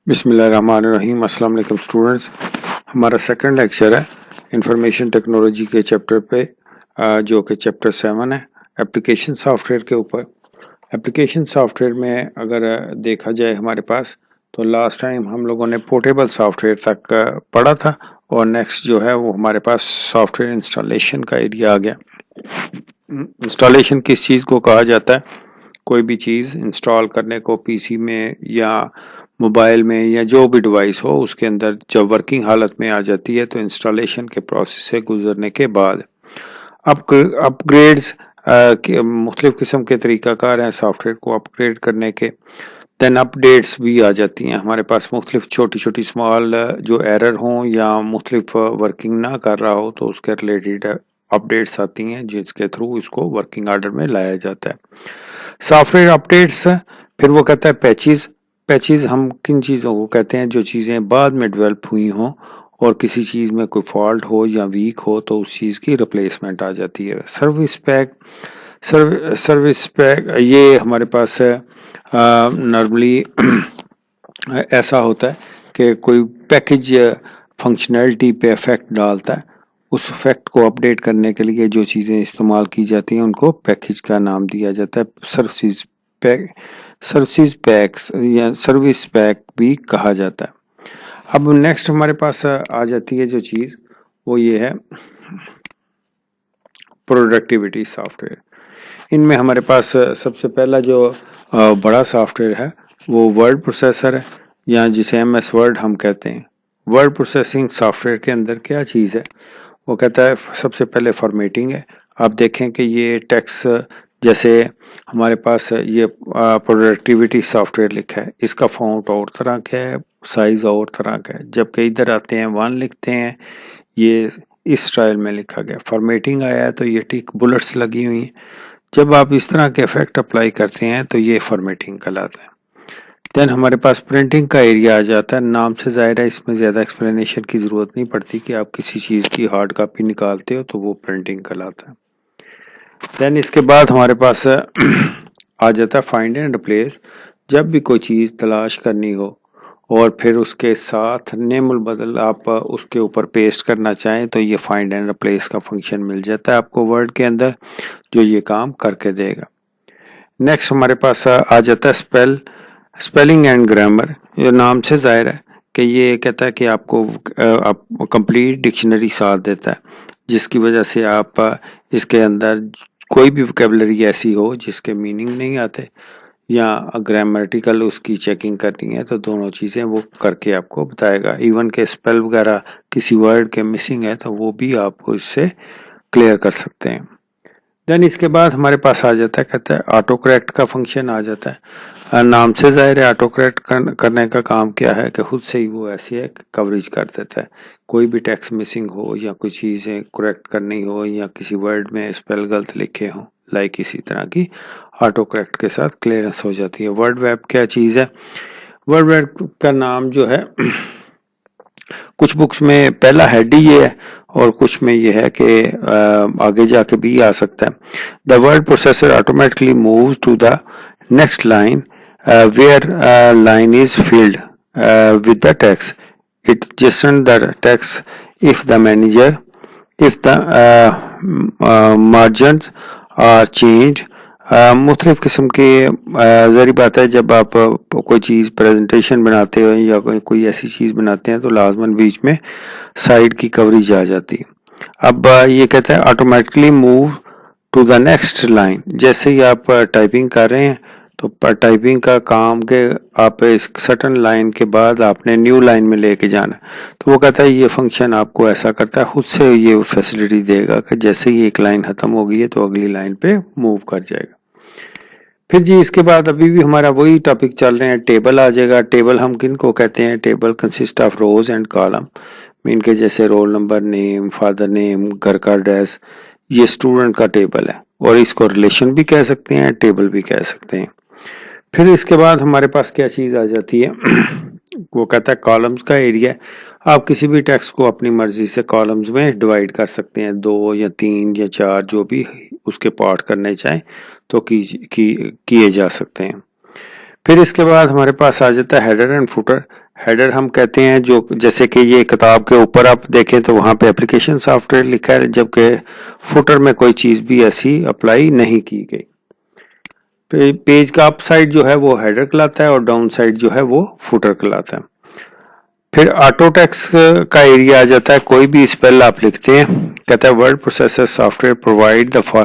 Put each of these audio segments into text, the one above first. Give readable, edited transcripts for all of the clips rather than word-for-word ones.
بسم اللہ الرحمن الرحیم۔ السلام علیکم اسٹوڈنٹس، ہمارا سیکنڈ لیکچر ہے انفارمیشن ٹیکنالوجی کے چیپٹر پہ، جو کہ چیپٹر 7 ہے اپلیکیشن سافٹ ویئر کے اوپر۔ اپلیکیشن سافٹ ویئر میں اگر دیکھا جائے ہمارے پاس تو لاسٹ ٹائم ہم لوگوں نے پورٹیبل سافٹ ویئر تک پڑھا تھا، اور نیکسٹ جو ہے وہ ہمارے پاس سافٹ ویئر انسٹالیشن کا ایریا آ گیا۔ انسٹالیشن کس چیز کو کہا جاتا ہے؟ کوئی بھی چیز انسٹال کرنے کو پی سی میں یا موبائل میں یا جو بھی ڈیوائس ہو، اس کے اندر جب ورکنگ حالت میں آ جاتی ہے تو انسٹالیشن کے پروسیس سے گزرنے کے بعد اپ گریڈز مختلف قسم کے طریقہ کار ہیں سافٹ ویئر کو اپ گریڈ کرنے کے، دین اپ ڈیٹس بھی آ جاتی ہیں ہمارے پاس، مختلف چھوٹی چھوٹی اسمال جو ایرر ہوں یا مختلف ورکنگ نہ کر رہا ہو تو اس کے ریلیٹڈ اپ ڈیٹس آتی ہیں جس کے تھرو اس کو ورکنگ آرڈر میں لایا جاتا ہے۔ سافٹ ویئر اپ ڈیٹس، پھر وہ کہتا ہے پیچز۔ پیچز ہم کن چیزوں کو کہتے ہیں؟ جو چیزیں بعد میں ڈیولپ ہوئی ہوں اور کسی چیز میں کوئی فالٹ ہو یا ویک ہو تو اس چیز کی ریپلیسمنٹ آ جاتی ہے۔ سروس پیک، سروس پیک یہ ہمارے پاس نارملی ایسا ہوتا ہے کہ کوئی پیکج فنکشنلٹی پہ افیکٹ ڈالتا ہے، اس افیکٹ کو اپڈیٹ کرنے کے لیے جو چیزیں استعمال کی جاتی ہیں ان کو پیکج کا نام دیا جاتا ہے۔ سروسز پیک، سروسز پیکس یا سروس پیک بھی کہا جاتا ہے۔ اب نیکسٹ ہمارے پاس آ جاتی ہے جو چیز، وہ یہ ہے پروڈکٹیوٹی سافٹ ویئر۔ ان میں ہمارے پاس سب سے پہلا جو بڑا سافٹ ویئر ہے وہ ورڈ پروسیسر ہے، یا جسے ایم ایس ورڈ ہم کہتے ہیں۔ ورڈ پروسیسنگ سافٹ ویئر کے اندر کیا چیز ہے؟ وہ کہتا ہے سب سے پہلے فارمیٹنگ ہے۔ آپ دیکھیں کہ یہ ٹیکسٹ جیسے ہمارے پاس یہ پروڈکٹیوٹی سافٹ ویئر لکھا ہے، اس کا فونٹ اور طرح کا ہے، سائز اور طرح کا ہے، جبکہ ادھر آتے ہیں 1 لکھتے ہیں، یہ اس سٹائل میں لکھا گیا۔ فارمیٹنگ آیا ہے تو یہ ٹک بلٹس لگی ہوئی ہیں، جب آپ اس طرح کے افیکٹ اپلائی کرتے ہیں تو یہ فارمیٹنگ کہلاتا ہے۔ دین ہمارے پاس پرنٹنگ کا ایریا آ جاتا ہے، نام سے ظاہر ہے اس میں زیادہ ایکسپلینیشن کی ضرورت نہیں پڑتی کہ آپ کسی چیز کی ہارڈ کاپی نکالتے ہو تو وہ پرنٹنگ کہلاتا ہے۔ دین اس کے بعد ہمارے پاس آ جاتا ہے فائنڈ اینڈ ریپلیس۔ جب بھی کوئی چیز تلاش کرنی ہو اور پھر اس کے ساتھ نیم البدل آپ اس کے اوپر پیسٹ کرنا چاہیں تو یہ فائنڈ اینڈ ریپلیس کا فنکشن مل جاتا ہے آپ کو ورڈ کے اندر، جو یہ کام کر کے دے گا۔ نیکسٹ ہمارے پاس آ جاتا ہے اسپیلنگ اینڈ گرامر۔ یہ نام سے ظاہر ہے کہ یہ کہتا ہے کہ آپ کو کمپلیٹ ڈکشنری ساتھ دیتا ہے، جس کی وجہ سے آپ اس کے اندر کوئی بھی وکیبلری ایسی ہو جس کے میننگ نہیں آتے یا گرامیٹیکل اس کی چیکنگ کرنی ہے تو دونوں چیزیں وہ کر کے آپ کو بتائے گا۔ ایون کہ اسپیل وغیرہ کسی ورڈ کے مسنگ ہے تو وہ بھی آپ اس سے کلیئر کر سکتے ہیں۔ دین اس کے بعد ہمارے پاس آ جاتا ہے، کہتا ہے آٹو کریکٹ کا فنکشن آ جاتا ہے۔ نام سے ظاہر ہے آٹو کریکٹ کرنے کا کام کیا ہے کہ خود سے ہی وہ ایسی ہے کوریج کر دیتا ہے، کوئی بھی ٹیکسٹ مسنگ ہو یا کوئی چیزیں کریکٹ کرنی ہو یا کسی ورڈ میں اسپیل غلط لکھے ہوں، لائک اسی طرح کی آٹو کریکٹ کے ساتھ کلیئرنس ہو جاتی ہے۔ ورڈ ویب کیا چیز ہے؟ ورڈ ویب کا نام جو ہے کچھ بکس میں پہلا ہیڈ ہی یہ ہے اور کچھ میں یہ ہے کہ آگے جا کے بھی آ سکتا ہے۔ The word processor automatically moves to the next line where line is filled with the text, it just in the text if the margins are changed۔ مختلف قسم کے ظاہری بات ہے جب آپ کوئی چیز پریزنٹیشن بناتے ہو یا کوئی ایسی چیز بناتے ہیں تو لازماً بیچ میں سائڈ کی کوریج آ جاتی ہے۔ اب یہ کہتا ہے automatically move to the next line, جیسے ہی آپ ٹائپنگ کر رہے ہیں تو ٹائپنگ کا کام کہ آپ اس سٹن لائن کے بعد آپ نے نیو لائن میں لے کے جانا، تو وہ کہتا ہے یہ فنکشن آپ کو ایسا کرتا ہے، خود سے یہ فیسلٹی دے گا کہ جیسے ہی ایک لائن ختم ہوگی ہے تو اگلی لائن پہ موو کر جائے گا۔ پھر جی اس کے بعد ابھی بھی ہمارا وہی ٹاپک چل رہے ہیں، ٹیبل آ جائے گا۔ ٹیبل ہم کن کو کہتے ہیں؟ Table consist of rows and column, main کے جیسے roll number, name, father name, گھر کا ایڈریس، یہ اسٹوڈنٹ کا ٹیبل ہے، اور اس کو ریلیشن بھی کہہ سکتے ہیں، ٹیبل بھی کہہ سکتے ہیں۔ پھر اس کے بعد ہمارے پاس کیا چیز آ جاتی ہے؟ وہ کہتا ہے کالمز کا ایریا۔ آپ کسی بھی ٹیکسٹ کو اپنی مرضی سے کالمز میں ڈیوائیڈ کر سکتے ہیں، 2 یا 3 یا 4 جو بھی اس کے پارٹ کرنے چاہیں تو کیے جا سکتے ہیں۔ پھر اس کے بعد ہمارے پاس آ جاتا ہے ہیڈر اینڈ فوٹر۔ ہیڈر ہم کہتے ہیں جو جیسے کہ یہ کتاب کے اوپر آپ دیکھیں تو وہاں پہ اپلیکیشن سافٹ ویئر لکھا ہے، جبکہ فوٹر میں کوئی چیز بھی ایسی اپلائی نہیں کی گئی. پیج کا اپ سائڈ جو ہے وہ ہیڈر کہلاتا ہے اور ڈاؤن سائڈ جو ہے وہ فوٹر کہلاتا ہے. پھر آٹو ٹیکسٹ کا ایریا آ جاتا ہے. کوئی بھی اسپیل آپ لکھتے ہیں، کہتا ہے word processor software provide the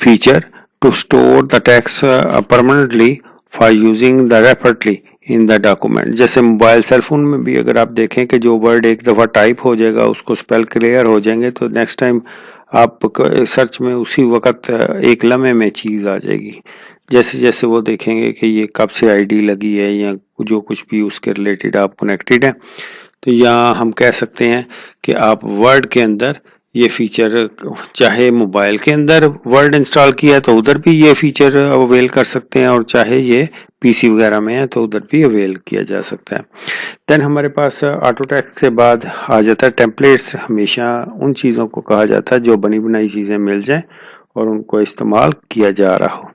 feature to store the text permanently for using the repeatedly in the document. جیسے موبائل سیل فون میں بھی اگر آپ دیکھیں کہ جو ورڈ ایک دفعہ ٹائپ ہو جائے گا، اس کو اسپیل کلیئر ہو جائیں گے تو نیکسٹ ٹائم آپ سرچ میں اسی وقت ایک لمحے میں چیز آ جائے گی. جیسے جیسے وہ دیکھیں گے کہ یہ کب سے آئی ڈی لگی ہے یا جو کچھ بھی اس کے ریلیٹڈ آپ کنیکٹڈ ہیں، تو یہاں ہم کہہ سکتے ہیں کہ آپ ورڈ کے اندر یہ فیچر، چاہے موبائل کے اندر ورڈ انسٹال کیا ہے تو ادھر بھی یہ فیچر اویل کر سکتے ہیں، اور چاہے یہ پی سی وغیرہ میں ہے تو ادھر بھی اویل کیا جا سکتا ہے. دین ہمارے پاس آٹو ٹیکسٹ کے بعد آ جاتا ہے ٹیمپلیٹس. ہمیشہ ان چیزوں کو کہا جاتا ہے جو بنی بنائی چیزیں مل جائیں اور ان کو استعمال کیا جا رہا ہو.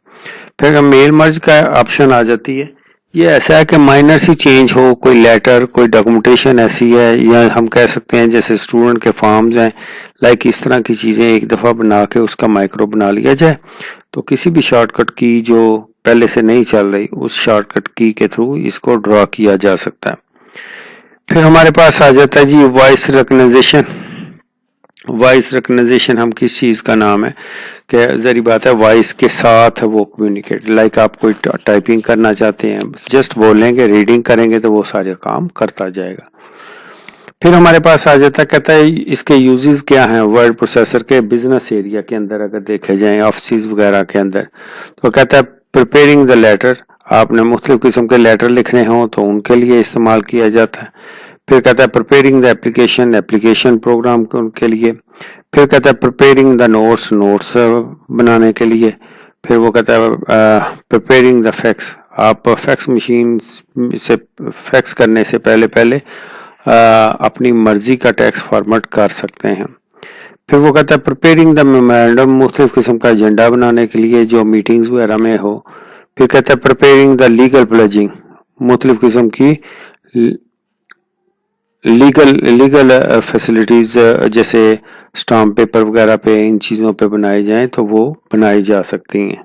پھر میل مرج کا آپشن آ جاتی ہے. یہ ایسا ہے کہ مائنر سی چینج ہو، کوئی لیٹر، کوئی ڈاکومنٹیشن ایسی ہے، یا ہم کہہ سکتے ہیں جیسے اسٹوڈنٹ کے فارمز ہیں، لائک اس طرح کی چیزیں ایک دفعہ بنا کے اس کا مائکرو بنا لیا جائے تو کسی بھی شارٹ کٹ کی جو پہلے سے نہیں چل رہی اس شارٹ کٹ کی کے تھرو اس کو ڈرا کیا جا سکتا ہے. پھر ہمارے پاس آ جاتا ہے جی وائس ریکگنائزیشن. وائس ریکگنائزیشن ہم کس چیز کا نام ہے کہ ذری بات ہے وائس کے ساتھ وہ کمیونیکیٹ، لائک آپ کوئی ٹائپنگ کرنا چاہتے ہیں، جسٹ بولیں گے، ریڈنگ کریں گے تو وہ سارے کام کرتا جائے گا. پھر ہمارے پاس آ جاتا ہے، کہتا ہے اس کے یوزز کیا ہیں ورڈ پروسیسر کے بزنس ایریا کے اندر اگر دیکھے جائیں، آفسز وغیرہ کے اندر. تو کہتا ہے پریپیرنگ دا لیٹر، آپ نے مختلف قسم کے لیٹر لکھنے ہوں تو ان کے لیے استعمال کیا جاتا ہے. پھر کہتا ہے پریپیرنگ دا ایپلیکیشن پروگرام کے لیے. پھر کہتا ہے پریپیرنگ دا نوٹس بنانے کے لیے. پھر وہ کہتا ہے پریپیرنگ دا فیکس، آپ فیکس مشین سے فیکس کرنے سے پہلے اپنی مرضی کا ٹیکسٹ فارمیٹ کر سکتے ہیں. پھر وہ کہتا ہے پریپیرنگ دا میمورنڈم، مختلف قسم کا ایجنڈا بنانے کے لیے جو میٹنگز وغیرہ میں ہو. پھر کہتا ہے پریپیرنگ دا لیگل پلیجنگ، مختلف قسم کی لیگل فیسلٹیز جیسے اسٹامپ پیپر وغیرہ پہ ان چیزوں پہ بنائی جائیں تو وہ بنائی جا سکتی ہیں.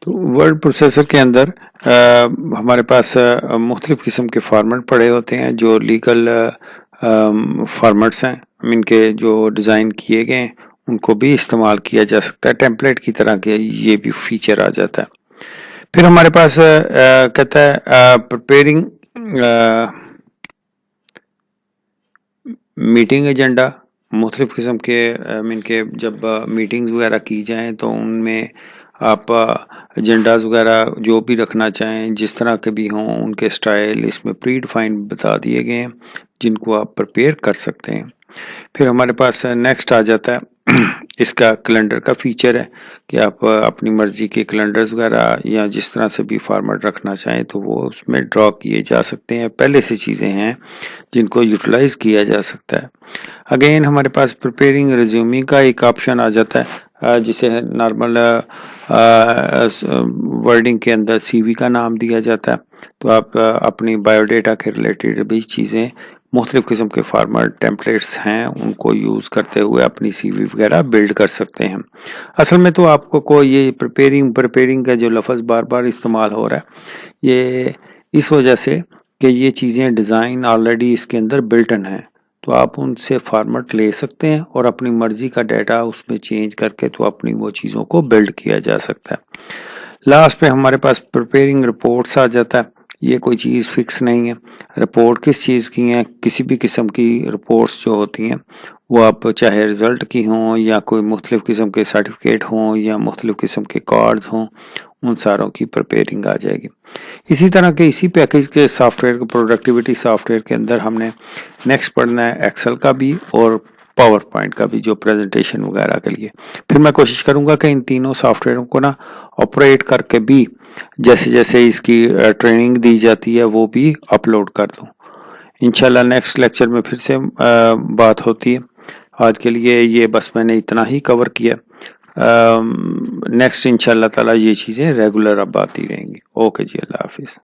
تو ورڈ پروسیسر کے اندر ہمارے پاس مختلف قسم کے فارمیٹ پڑے ہوتے ہیں جو لیگل فارمیٹس ہیں، ان کے جو ڈیزائن کیے گئے ہیں ان کو بھی استعمال کیا جا سکتا ہے. ٹیمپلیٹ کی طرح کے یہ بھی فیچر آ جاتا ہے. پھر ہمارے پاس کہتا ہے پریپیرنگ میٹنگ ایجنڈا. مختلف قسم کے جب میٹنگز وغیرہ کی جائیں تو ان میں آپ ایجنڈاز وغیرہ جو بھی رکھنا چاہیں جس طرح کے بھی ہوں ان کے سٹائل اس میں پری ڈیفائن بتا دیے گئے ہیں جن کو آپ پریپیئر کر سکتے ہیں. پھر ہمارے پاس نیکسٹ آ جاتا ہے اس کا کیلنڈر کا فیچر ہے کہ آپ اپنی مرضی کے کیلنڈرز وغیرہ یا جس طرح سے بھی فارمیٹ رکھنا چاہیں تو وہ اس میں ڈرا کیے جا سکتے ہیں. پہلے سے چیزیں ہیں جن کو یوٹیلائز کیا جا سکتا ہے. اگین ہمارے پاس پریپیرنگ ریزیومنگ کا ایک آپشن آ جاتا ہے جسے نارمل ورڈنگ کے اندر سی وی کا نام دیا جاتا ہے. تو آپ اپنی بایو ڈیٹا کے ریلیٹڈ بھی چیزیں مختلف قسم کے فارمیٹ ٹیمپلیٹس ہیں ان کو یوز کرتے ہوئے اپنی سی وی وغیرہ بلڈ کر سکتے ہیں. اصل میں تو آپ کو یہ پریپیرنگ کا جو لفظ بار بار استعمال ہو رہا ہے یہ اس وجہ سے کہ یہ چیزیں ڈیزائن آلریڈی اس کے اندر بلٹ ان ہیں، تو آپ ان سے فارمیٹ لے سکتے ہیں اور اپنی مرضی کا ڈیٹا اس میں چینج کر کے تو اپنی وہ چیزوں کو بلڈ کیا جا سکتا ہے. لاسٹ پہ ہمارے پاس پریپیرنگ رپورٹس آ جاتا ہے. یہ کوئی چیز فکس نہیں ہے. رپورٹ کس چیز کی ہیں؟ کسی بھی قسم کی رپورٹس جو ہوتی ہیں وہ آپ چاہے رزلٹ کی ہوں یا کوئی مختلف قسم کے سرٹیفکیٹ ہوں یا مختلف قسم کے کارڈز ہوں، ان ساروں کی پریپیرنگ آ جائے گی. اسی طرح کے اسی پیکیج کے soft where productivity soft where کے اندر ہم نے نیکسٹ پڑھنا ہے ایکسل کا بھی اور پاور پوائنٹ کا بھی جو پریزنٹیشن وغیرہ کے لیے. پھر میں کوشش کروں گا کہ ان تینوں سافٹ ویئروں کو نا آپریٹ کر کے بھی جیسے جیسے اس کی ٹریننگ دی جاتی ہے وہ بھی اپلوڈ کر دوں. انشاءاللہ نیکسٹ لیکچر میں پھر سے بات ہوتی ہے. آج کے لیے یہ بس میں نے اتنا ہی کور کیا. نیکسٹ انشاءاللہ تعالی یہ چیزیں ریگولر اب آتی رہیں گی. اوکے جی، اللہ حافظ.